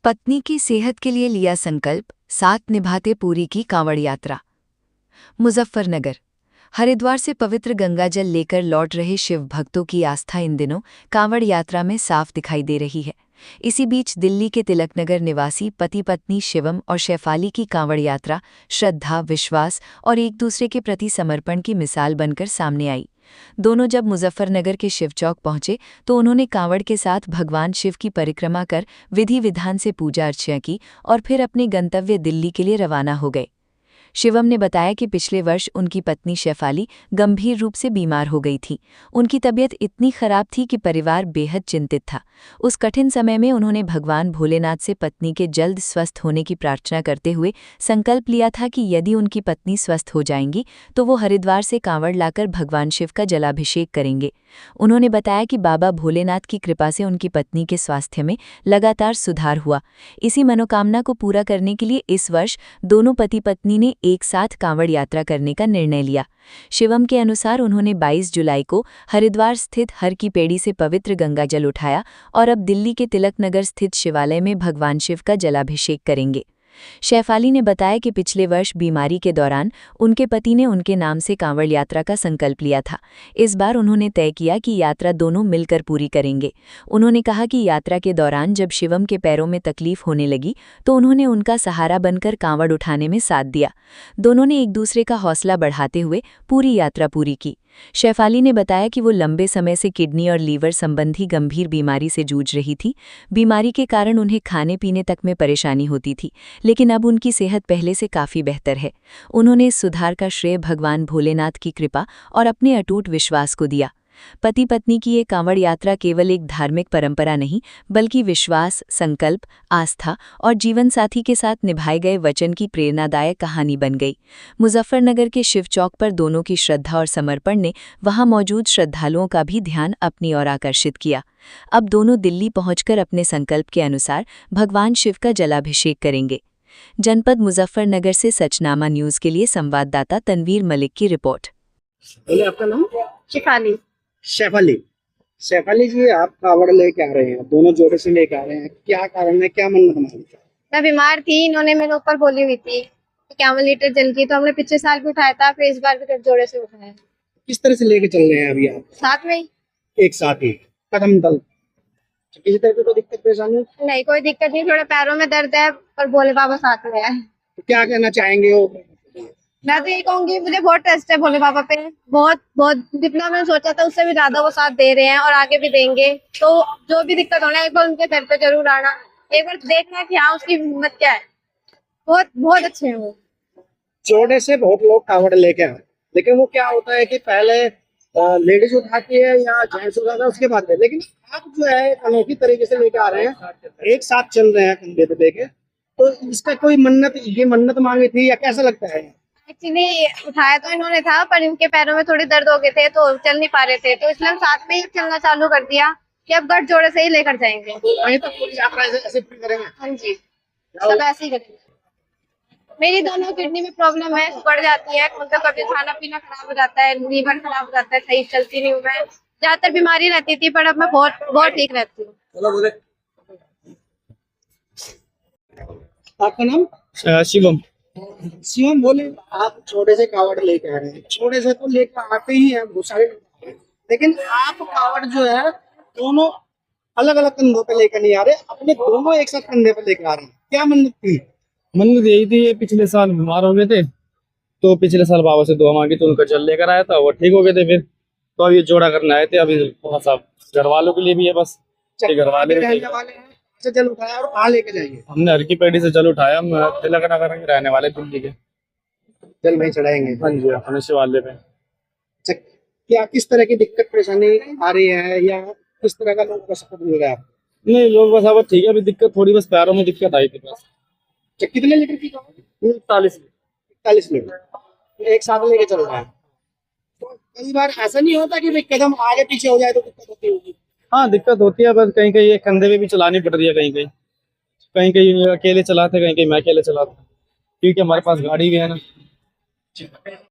पत्नी की सेहत के लिए लिया संकल्प, साथ निभाते पूरी की कांवड़ यात्रा। मुजफ्फरनगर। हरिद्वार से पवित्र गंगाजल लेकर लौट रहे शिव भक्तों की आस्था इन दिनों कांवड़ यात्रा में साफ दिखाई दे रही है। इसी बीच दिल्ली के तिलकनगर निवासी पति पत्नी शिवम और शैफाली की कांवड़ यात्रा श्रद्धा, विश्वास और एक दूसरे के प्रति समर्पण की मिसाल बनकर सामने आई। दोनों जब मुजफ्फरनगर के शिव चौक पहुंचे तो उन्होंने कांवड़ के साथ भगवान शिव की परिक्रमा कर विधि विधान से पूजा अर्चना की और फिर अपने गंतव्य दिल्ली के लिए रवाना हो गए। शिवम ने बताया कि पिछले वर्ष उनकी पत्नी शैफाली गंभीर रूप से बीमार हो गई थी। उनकी तबीयत इतनी खराब थी कि परिवार बेहद चिंतित था। उस कठिन समय में उन्होंने भगवान भोलेनाथ से पत्नी के जल्द स्वस्थ होने की प्रार्थना करते हुए संकल्प लिया था कि यदि उनकी पत्नी स्वस्थ हो जाएंगी तो वो हरिद्वार से कांवड़ लाकर भगवान शिव का जलाभिषेक करेंगे। उन्होंने बताया कि बाबा भोलेनाथ की कृपा से उनकी पत्नी के स्वास्थ्य में लगातार सुधार हुआ। इसी मनोकामना को पूरा करने के लिए इस वर्ष दोनों पति पत्नी ने एक साथ कांवड़ यात्रा करने का निर्णय लिया। शिवम के अनुसार उन्होंने 22 जुलाई को हरिद्वार स्थित हर की पेड़ी से पवित्र गंगाजल उठाया और अब दिल्ली के तिलकनगर स्थित शिवालय में भगवान शिव का जलाभिषेक करेंगे। शैफाली ने बताया कि पिछले वर्ष बीमारी के दौरान उनके पति ने उनके नाम से कांवड़ यात्रा का संकल्प लिया था। इस बार उन्होंने तय किया कि यात्रा दोनों मिलकर पूरी करेंगे। उन्होंने कहा कि यात्रा के दौरान जब शिवम के पैरों में तकलीफ होने लगी तो उन्होंने उनका सहारा बनकर कांवड़ उठाने में साथ दिया। दोनों ने एक दूसरे का हौसला बढ़ाते हुए पूरी यात्रा पूरी की। शैफाली ने बताया कि वो लंबे समय से किडनी और लीवर संबंधी गंभीर बीमारी से जूझ रही थी। बीमारी के कारण उन्हें खाने पीने तक में परेशानी होती थी, लेकिन अब उनकी सेहत पहले से काफ़ी बेहतर है। उन्होंने इस सुधार का श्रेय भगवान भोलेनाथ की कृपा और अपने अटूट विश्वास को दिया। पति पत्नी की ये कांवड़ यात्रा केवल एक धार्मिक परंपरा नहीं, बल्कि विश्वास, संकल्प, आस्था और जीवनसाथी के साथ निभाए गए वचन की प्रेरणादायक कहानी बन गई। मुजफ्फरनगर के शिव चौक पर दोनों की श्रद्धा और समर्पण ने वहां मौजूद श्रद्धालुओं का भी ध्यान अपनी ओर आकर्षित किया। अब दोनों दिल्ली पहुंचकर अपने संकल्प के अनुसार भगवान शिव का जलाभिषेक करेंगे। जनपद मुजफ्फरनगर से सचनामा न्यूज के लिए संवाददाता तनवीर मलिक की रिपोर्ट। बोले आपका नाम? शिफाली। शेफाली। शेफाली जी, आप कावड़ लेके आ रहे हैं, दोनों जोड़े से लेके आ रहे हैं, क्या कारण है, क्या मन्नत हमारी? मैं बीमार थी, इन्होंने मेरे ऊपर बोली हुई थी कि 51 लीटर जल की, तो हमने पिछले साल भी उठाया था, फिर इस बार भी जोड़े से उठाया। किस तरह से लेके चल रहे हैं अभी आप? साथ में ही। एक साथ ही कदम दल, किसी तरह की कोई दिक्कत परेशानी? नहीं, कोई दिक्कत नहीं, थोड़ा पैरों में दर्द है पर भोले बाबा साथ में है। तो क्या कहना चाहेंगे वो? मैं तो ये कहूंगी, मुझे बहुत ट्रस्ट है भोले बाबा पे, बहुत बहुत, जितना मैंने सोचा था उससे भी ज्यादा वो साथ दे रहे हैं और आगे भी देंगे। तो जो भी दिक्कत होना है, एक बार उनके घर पे जरूर आना, एक बार देखना कि हाँ उसकी हिम्मत क्या है। बहुत बहुत अच्छे हैं वो। जोड़े से बहुत लोग कावड़ लेके आए, लेकिन वो क्या होता है कि पहले लेडीज उठाती है या जेंट्स उठाता है, उसके बाद में। लेकिन आप जो है अनोखी तरीके से लेके आ रहे हैं, एक साथ चल रहे हैं कंधे पे लेके, तो इसका कोई मन्नत, ये मन्नत मांगी थी या कैसा लगता है? एक्चुअली उठाया तो इन्होंने था, पर इनके पैरों में थोड़े दर्द हो गए थे तो चल नहीं पा रहे थे, तो इसलिए हम साथ में ही चलना चालू कर दिया कि अब गठ जोड़े से ही लेकर जाएंगे। वहीं तक पूरी यात्रा ऐसे पूरी करेंगे? हाँ जी, सब ऐसे ही करेंगे। मेरी दोनों किडनी में प्रॉब्लम है, बढ़ जाती है, मतलब कभी खाना पीना खराब हो जाता है, लीवर खराब हो जाता है, सही चलती नहीं हूँ मैं। ज्यादातर बीमारी रहती थी, पर अब मैं बहुत बहुत ठीक रहती हूँ। आपका नाम? शिवम। शिवम, बोले आप छोटे से कावड़ लेके आ रहे हैं, छोटे से तो लेकर आते ही हैं बहुत सारे लोग, लेकिन आप कावड़ जो है दोनों अलग अलग कंधों पे लेकर नहीं आ रहे, अपने दोनों एक साथ कंधे पे लेकर आ रहे हैं। क्या मन्नत थी? मन्नत यही थी, ये पिछले साल बीमार हो गए थे तो पिछले साल बाबा से दुआ मांगी तो उनका जल लेकर आया था, वो ठीक हो गए थे। फिर तो अब ये जोड़ा करने आए थे, अभी थोड़ा सा घर वालों के लिए भी है, बस घर वाले रहने वाले हैं, अच्छा जल उठाया और कहाँ लेके जाएंगे? हमने हर की पेड़ी से जल उठाया। हम तिलक नगर के रहने वाले दिल्ली के। जल वहीं चढ़ाएंगे? हाँ जी, अपने शिवालय पे। अच्छा, क्या किस तरह की दिक्कत परेशानी आ रही है या किस तरह का लोग सपोर्ट मिल रहा है? नहीं, लोग बस अब ठीक है, अभी दिक्कत थोड़ी बस पैरों में दिक्कत आई थी बस। अच्छा, कितने लीटर की? 41। 41 लीटर एक साथ लेके चल रहा है। तो कई बार ऐसा नहीं होता कि भाई कदम आगे पीछे हो जाए तो दिक्कत होती होगी? हाँ, दिक्कत होती है, बस कहीं कहीं कंधे पे भी चलानी पड़ रही है, कहीं कहीं कहीं कहीं अकेले चलाते, कहीं कहीं मैं अकेले चलाता, क्योंकि हमारे पास गाड़ी भी है ना।